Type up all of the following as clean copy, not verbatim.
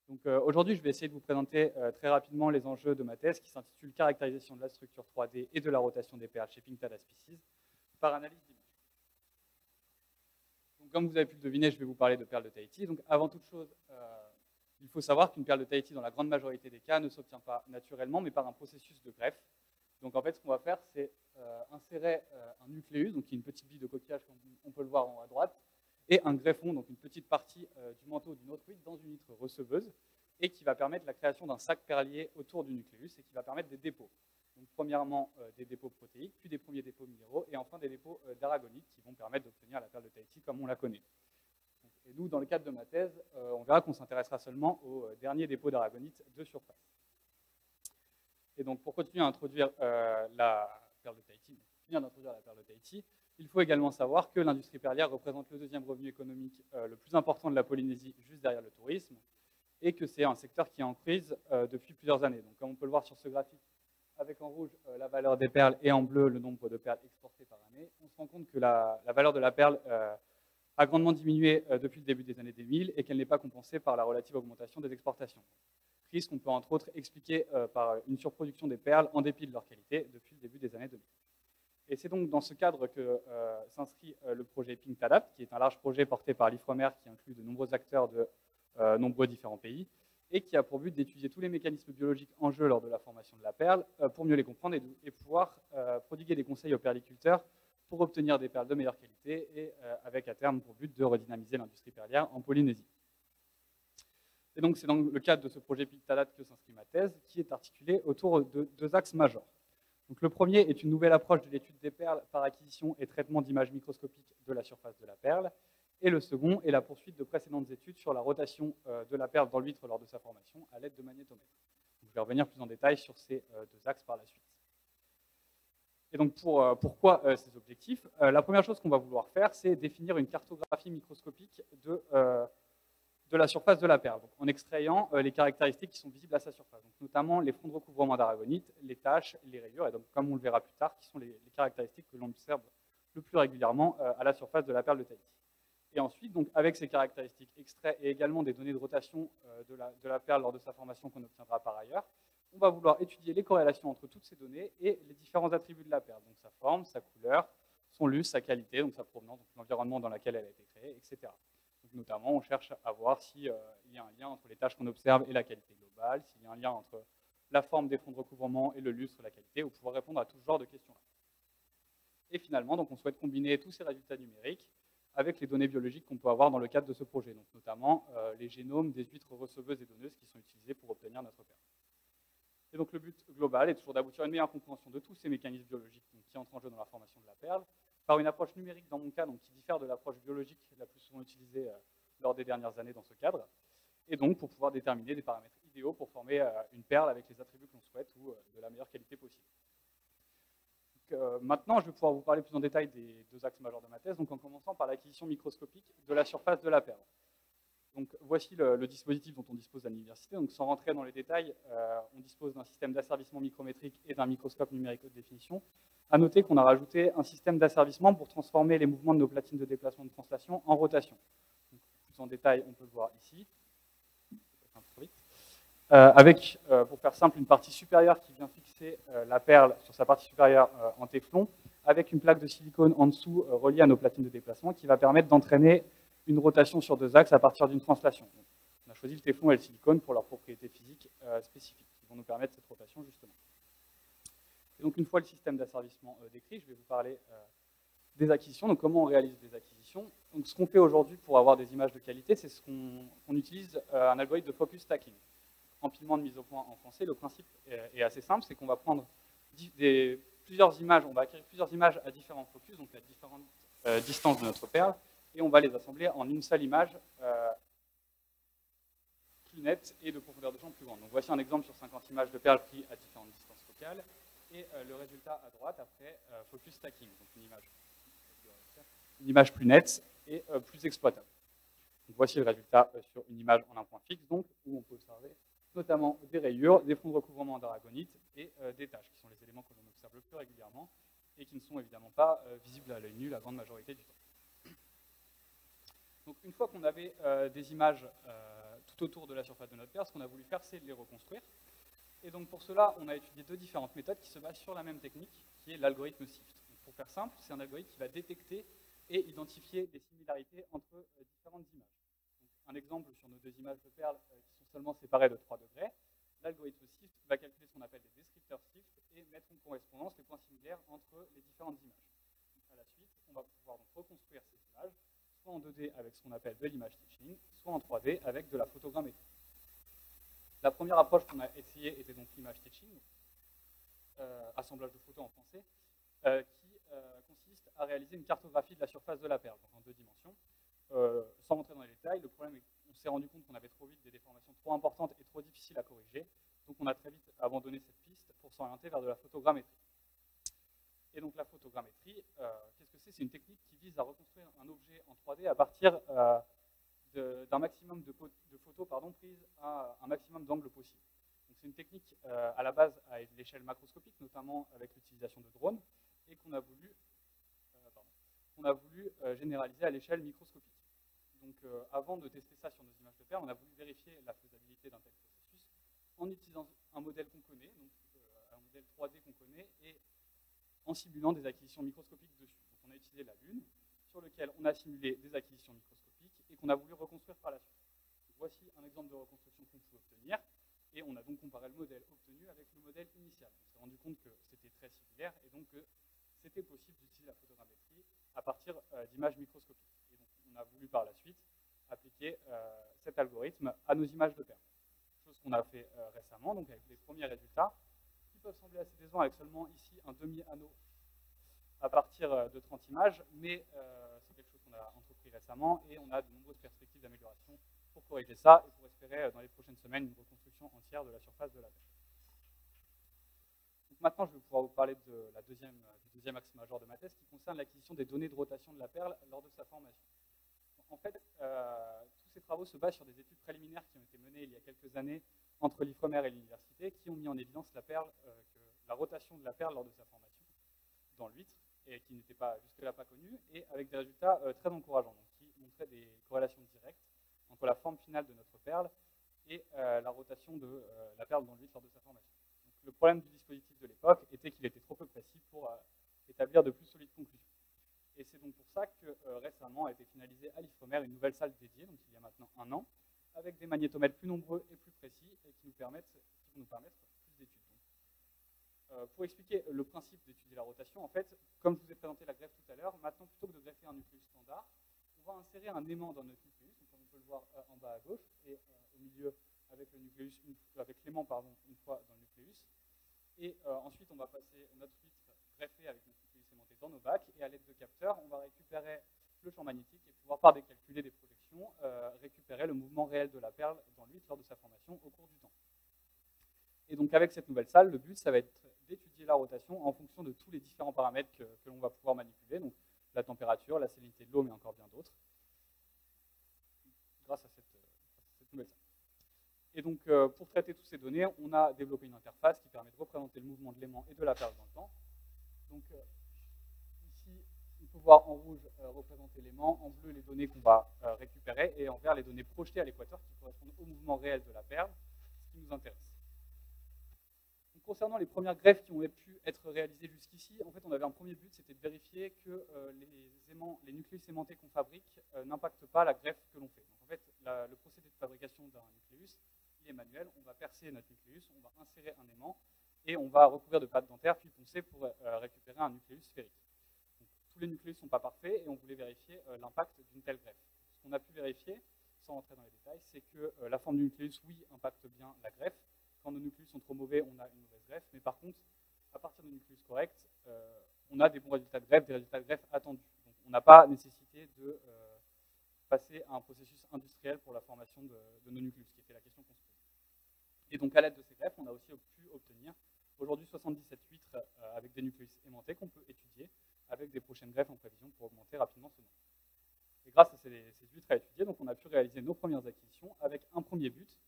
Donc aujourd'hui, je vais essayer de vous présenter très rapidement les enjeux de ma thèse qui s'intitule Caractérisation de la structure 3D et de la rotation des perles chez Pink Data Species par analyse d'image. Donc comme vous avez pu le deviner, je vais vous parler de perles de Tahiti. Donc avant toute chose, il faut savoir qu'une perle de Tahiti, dans la grande majorité des cas, ne s'obtient pas naturellement, mais par un processus de greffe. Donc en fait, ce qu'on va faire, c'est insérer un nucléus, donc qui est une petite bille de coquillage, comme on peut le voir en haut à droite, et un greffon, donc une petite partie du manteau d'une autre huître dans une huître receveuse, et qui va permettre la création d'un sac perlier autour du nucléus, et qui va permettre des dépôts. Donc premièrement, des dépôts protéiques, puis des premiers dépôts minéraux, et enfin des dépôts d'aragonite, qui vont permettre d'obtenir la perle de Tahiti comme on la connaît. Et nous, dans le cadre de ma thèse, on verra qu'on s'intéressera seulement aux derniers dépôts d'aragonite de surface. Et donc, pour continuer à introduire la perle de Tahiti, il faut également savoir que l'industrie perlière représente le deuxième revenu économique le plus important de la Polynésie, juste derrière le tourisme, et que c'est un secteur qui est en crise depuis plusieurs années. Donc, comme on peut le voir sur ce graphique, avec en rouge la valeur des perles et en bleu le nombre de perles exportées par année, on se rend compte que la valeur de la perle a grandement diminué depuis le début des années 2000 et qu'elle n'est pas compensée par la relative augmentation des exportations. Crise qu'on peut entre autres expliquer par une surproduction des perles en dépit de leur qualité depuis le début des années 2000. Et c'est donc dans ce cadre que s'inscrit le projet Pink Tadapt, qui est un large projet porté par l'IFREMER qui inclut de nombreux acteurs de nombreux différents pays et qui a pour but d'étudier tous les mécanismes biologiques en jeu lors de la formation de la perle pour mieux les comprendre et pouvoir prodiguer des conseils aux perliculteurs pour obtenir des perles de meilleure qualité et avec à terme pour but de redynamiser l'industrie perlière en Polynésie. Et donc c'est dans le cadre de ce projet Pink Tadapt que s'inscrit ma thèse, qui est articulée autour de deux axes majeurs. Donc le premier est une nouvelle approche de l'étude des perles par acquisition et traitement d'images microscopiques de la surface de la perle. Et le second est la poursuite de précédentes études sur la rotation de la perle dans l'huître lors de sa formation à l'aide de magnétomètres. Donc je vais revenir plus en détail sur ces deux axes par la suite. Et donc pourquoi ces objectifs? La première chose qu'on va vouloir faire, c'est définir une cartographie microscopique de la surface de la perle, donc en extrayant les caractéristiques qui sont visibles à sa surface, donc notamment les fonds de recouvrement d'aragonite, les taches, les rayures, et donc comme on le verra plus tard, qui sont les caractéristiques que l'on observe le plus régulièrement à la surface de la perle de Tahiti. Et ensuite, donc, avec ces caractéristiques extraits et également des données de rotation de la perle lors de sa formation qu'on obtiendra par ailleurs, on va vouloir étudier les corrélations entre toutes ces données et les différents attributs de la perle, donc sa forme, sa couleur, son lustre, sa qualité, donc sa provenance, donc l'environnement dans lequel elle a été créée, etc. Donc, notamment, on cherche à voir s'il y a un lien entre les tâches qu'on observe et la qualité globale, s'il y a un lien entre la forme des fonds de recouvrement et le lustre, la qualité, ou pouvoir répondre à tout ce genre de questions-là. Et finalement, donc, on souhaite combiner tous ces résultats numériques avec les données biologiques qu'on peut avoir dans le cadre de ce projet, donc notamment les génomes des huîtres receveuses et donneuses qui sont utilisées pour obtenir notre perle. Et donc le but global est toujours d'aboutir à une meilleure compréhension de tous ces mécanismes biologiques qui entrent en jeu dans la formation de la perle, par une approche numérique dans mon cas, donc qui diffère de l'approche biologique la plus souvent utilisée lors des dernières années dans ce cadre, et donc pour pouvoir déterminer des paramètres idéaux pour former une perle avec les attributs que l'on souhaite ou de la meilleure qualité possible. Maintenant, je vais pouvoir vous parler plus en détail des deux axes majeurs de ma thèse, donc en commençant par l'acquisition microscopique de la surface de la perle. Donc, voici le dispositif dont on dispose à l'université. Donc, sans rentrer dans les détails, on dispose d'un système d'asservissement micrométrique et d'un microscope numérique haute définition. À noter qu'on a rajouté un système d'asservissement pour transformer les mouvements de nos platines de déplacement de translation en rotation. Donc, plus en détail, on peut le voir ici. Avec, pour faire simple, une partie supérieure qui vient fixer la perle sur sa partie supérieure en téflon, avec une plaque de silicone en dessous reliée à nos platines de déplacement qui va permettre d'entraîner une rotation sur deux axes à partir d'une translation. Donc, on a choisi le téflon et le silicone pour leurs propriétés physiques spécifiques qui vont nous permettre cette rotation justement. Et donc une fois le système d'asservissement décrit, je vais vous parler des acquisitions. Donc comment on réalise des acquisitions. Donc ce qu'on fait aujourd'hui pour avoir des images de qualité, c'est ce qu'on utilise un algorithme de focus stacking. Empilement de mise au point en français, le principe est assez simple, c'est qu'on va prendre plusieurs images, on va acquérir plusieurs images à différents focus, donc à différentes distances de notre perle, et on va les assembler en une seule image plus nette et de profondeur de champ plus grande. Donc voici un exemple sur 50 images de perles prises à différentes distances focales, et le résultat à droite après focus stacking, donc une image plus nette et plus exploitable. Donc voici le résultat sur une image en un point fixe, donc où on peut observer notamment des rayures, des fonds de recouvrement d'aragonite et des taches, qui sont les éléments que l'on observe le plus régulièrement et qui ne sont évidemment pas visibles à l'œil nu la grande majorité du temps. Donc une fois qu'on avait des images tout tout autour de la surface de notre perle, ce qu'on a voulu faire, c'est les reconstruire. Et donc pour cela, on a étudié deux différentes méthodes qui se basent sur la même technique, qui est l'algorithme SIFT. Donc, pour faire simple, c'est un algorithme qui va détecter et identifier des similarités entre différentes images. Donc, un exemple sur nos deux images de perles qui sont seulement séparées de 3 degrés, l'algorithme SIFT va calculer ce qu'on appelle des descripteurs SIFT et mettre en correspondance les points similaires entre les différentes images. Donc, à la suite, on va pouvoir donc reconstruire ces images, soit en 2D avec ce qu'on appelle de l'image stitching, soit en 3D avec de la photogrammétrie. La première approche qu'on a essayée était donc l'image stitching, assemblage de photos en français, qui consiste à réaliser une cartographie de la surface de la perle, donc en 2 dimensions. Sans rentrer dans les détails, le problème est qu'on s'est rendu compte qu'on avait trop vite des déformations trop importantes et trop difficiles à corriger, donc on a très vite abandonné cette piste pour s'orienter vers de la photogrammétrie. Et donc la photogrammétrie, qu'est-ce que c'est? C'est une technique qui vise à reconstruire un objet en 3D à partir d'un maximum de photos prises à un maximum d'angles possibles. C'est une technique à la base à l'échelle macroscopique, notamment avec l'utilisation de drones, et qu'on a voulu, généraliser à l'échelle microscopique. Donc avant de tester ça sur nos images de perles, on a voulu vérifier la faisabilité d'un tel processus en utilisant un modèle qu'on connaît, donc un modèle 3D qu'on connaît, et en simulant des acquisitions microscopiques dessus. Donc on a utilisé la Lune, sur lequel on a simulé des acquisitions microscopiques et qu'on a voulu reconstruire par la suite. Donc, voici un exemple de reconstruction qu'on pouvait obtenir, et on a donc comparé le modèle obtenu avec le modèle initial. On s'est rendu compte que c'était très similaire, et donc que c'était possible d'utiliser la photogrammétrie à partir d'images microscopiques. Et donc on a voulu par la suite appliquer cet algorithme à nos images de perles. Chose qu'on a fait récemment, donc avec les premiers résultats, qui peuvent sembler assez décevants avec seulement ici un demi-anneau à partir de 30 images, mais c'est quelque chose qu'on a entrepris récemment et on a de nombreuses perspectives d'amélioration pour corriger ça et pour espérer dans les prochaines semaines une reconstruction entière de la surface de la perle. Donc maintenant, je vais pouvoir vous parler du deuxième axe majeur de ma thèse qui concerne l'acquisition des données de rotation de la perle lors de sa formation. En fait, tous ces travaux se basent sur des études préliminaires qui ont été menées il y a quelques années entre l'IFREMER et l'université, qui ont mis en évidence la rotation de la perle lors de sa formation dans l'huître, et qui n'était pas jusque-là pas connue, et avec des résultats très encourageants, donc qui montraient des corrélations directes entre la forme finale de notre perle et la rotation de la perle dans l'huître lors de sa formation. Donc, le problème du dispositif de l'époque était qu'il était trop peu précis pour établir de plus solides conclusions. Et c'est donc pour ça que récemment a été finalisée à l'IFREMER une nouvelle salle dédiée, donc il y a maintenant 1 an, avec des magnétomètres plus nombreux et plus précis, et qui vont nous permettre plus d'études. Pour expliquer le principe d'étudier la rotation, en fait, comme je vous ai présenté la greffe tout à l'heure, maintenant, plutôt que de greffer un nucléus standard, on va insérer un aimant dans notre nucléus, donc comme on peut le voir en bas à gauche, et au milieu avec l'aimant une fois dans le nucléus. Et ensuite, on va passer notre huître greffée avec notre nucléus aimanté dans nos bacs, et à l'aide de capteurs, on va récupérer le champ magnétique et pouvoir, par des calculs des projections, récupérer le mouvement réel de la perle dans l'huître lors de sa formation au cours du temps. Et donc avec cette nouvelle salle, le but, ça va être d'étudier la rotation en fonction de tous les différents paramètres que l'on va pouvoir manipuler, donc la température, la salinité de l'eau, mais encore bien d'autres, grâce à cette nouvelle salle. Et donc pour traiter toutes ces données, on a développé une interface qui permet de représenter le mouvement de l'aimant et de la perle dans le temps. Donc ici, on peut voir en rouge représenter l'aimant, en bleu les données qu'on va récupérer, et en vert les données projetées à l'équateur qui correspondent au mouvement réel de la perle, ce qui nous intéresse. Donc, concernant les premières greffes qui ont pu être réalisées jusqu'ici, en fait, on avait un premier but, c'était de vérifier que les nucléus aimantés qu'on fabrique n'impactent pas la greffe que l'on fait. Donc, en fait, le procédé de fabrication d'un nucléus, il est manuel. On va percer notre nucléus, on va insérer un aimant, et on va recouvrir de pâte dentaire, puis poncer pour récupérer un nucléus sphérique. Donc, tous les nucléus ne sont pas parfaits, et on voulait vérifier l'impact d'une telle greffe. Ce qu'on a pu vérifier, sans rentrer dans les détails, c'est que la forme du nucléus, oui, impacte bien la greffe. Quand nos nucléus sont trop mauvais, on a une mauvaise greffe, mais par contre, à partir de nucléus corrects, on a des bons résultats de greffe, des résultats de greffe attendus. Donc, on n'a pas nécessité de passer à un processus industriel pour la formation de nos nucléus, qui était la question qu'on se posait. Et donc, à l'aide de ces greffes, on a aussi pu obtenir aujourd'hui 77 huîtres avec des nucléus aimantés qu'on peut étudier avec des prochaines greffes en prévision pour augmenter rapidement ce nombre. Et grâce à ces huîtres à étudier, donc, on a pu réaliser nos premières acquisitions avec un premier but,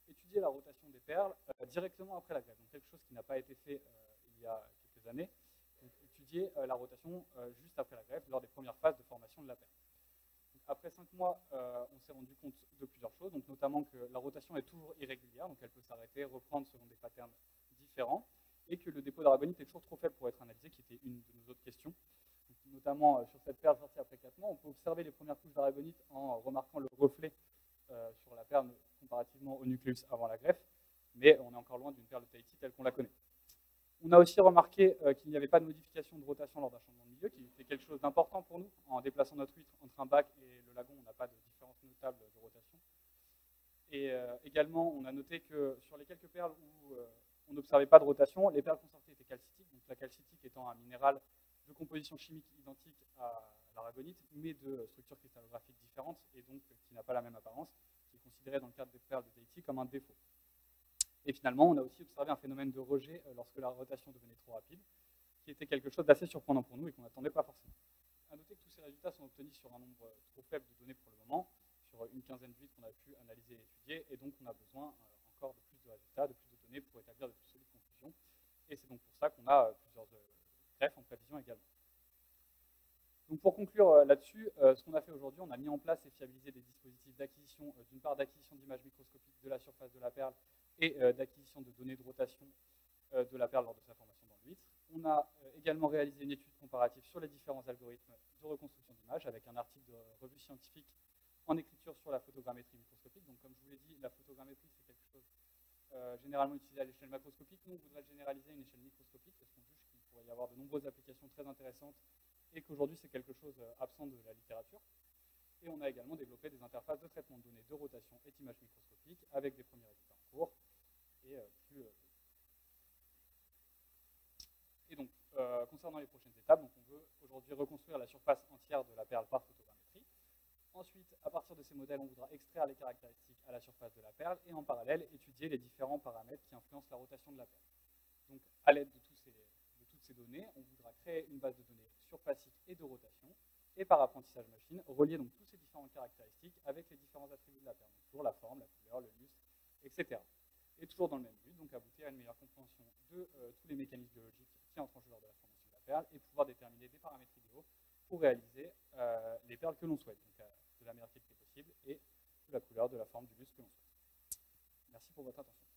étudier la rotation des perles directement après la greffe. Donc quelque chose qui n'a pas été fait il y a quelques années, donc étudier la rotation juste après la greffe lors des premières phases de formation de la perle. Donc après 5 mois, on s'est rendu compte de plusieurs choses, donc notamment que la rotation est toujours irrégulière, donc elle peut s'arrêter, reprendre selon des patterns différents, et que le dépôt d'aragonite est toujours trop faible pour être analysé, qui était une de nos autres questions. Donc, notamment sur cette perle sortie après 4 mois, on peut observer les premières couches d'aragonite en remarquant le reflet sur la perle comparativement au nucléus avant la greffe, mais on est encore loin d'une perle de Tahiti telle qu'on la connaît. On a aussi remarqué qu'il n'y avait pas de modification de rotation lors d'un changement de milieu, qui était quelque chose d'important pour nous. En déplaçant notre huître entre un bac et le lagon, on n'a pas de différence notable de rotation. Et également, on a noté que sur les quelques perles où on n'observait pas de rotation, les perles qu'on sortait étaient calcitiques, donc la calcitique étant un minéral de composition chimique identique à l'aragonite, mais de structure cristallographique différente, et donc qui n'a pas la même apparence, qui est considéré dans le cadre des perles de Tahiti comme un défaut. Et finalement, on a aussi observé un phénomène de rejet lorsque la rotation devenait trop rapide, qui était quelque chose d'assez surprenant pour nous et qu'on n'attendait pas forcément. A noter que tous ces résultats sont obtenus sur un nombre trop faible de données pour le moment, sur une quinzaine d'huîtres qu'on a pu analyser et étudier, et donc on a besoin encore de plus de résultats, de plus de données pour établir de plus solides conclusions. Et c'est donc pour ça qu'on a plusieurs greffes en prévision également. Donc pour conclure là-dessus, ce qu'on a fait aujourd'hui, on a mis en place et fiabilisé des dispositifs d'acquisition, d'une part d'acquisition d'images microscopiques de la surface de la perle et d'acquisition de données de rotation de la perle lors de sa formation dans l'huître. On a également réalisé une étude comparative sur les différents algorithmes de reconstruction d'images avec un article de revue scientifique en écriture sur la photogrammétrie microscopique. Donc comme je vous l'ai dit, la photogrammétrie, c'est quelque chose généralement utilisé à l'échelle macroscopique. Nous, on voudrait le généraliser à une échelle microscopique parce qu'on juge qu'il pourrait y avoir de nombreuses applications très intéressantes et qu'aujourd'hui, c'est quelque chose absent de la littérature. Et on a également développé des interfaces de traitement de données de rotation et d'images microscopiques avec des premiers résultats en cours. Et donc, concernant les prochaines étapes, donc on veut aujourd'hui reconstruire la surface entière de la perle par photogrammétrie. Ensuite, à partir de ces modèles, on voudra extraire les caractéristiques à la surface de la perle et en parallèle, étudier les différents paramètres qui influencent la rotation de la perle. Donc, à l'aide de toutes ces données, on voudra créer une base de données surfacique et de rotation, et par apprentissage machine, relier donc tous ces différentes caractéristiques avec les différents attributs de la perle, donc toujours la forme, la couleur, le lustre, etc. Et toujours dans le même but, donc aboutir à une meilleure compréhension de tous les mécanismes biologiques qui entrent en jeu lors de la formation de la perle et pouvoir déterminer des paramètres idéaux pour réaliser les perles que l'on souhaite, donc de la meilleure qualité possible et de la couleur, de la forme, du lustre que l'on souhaite. Merci pour votre attention.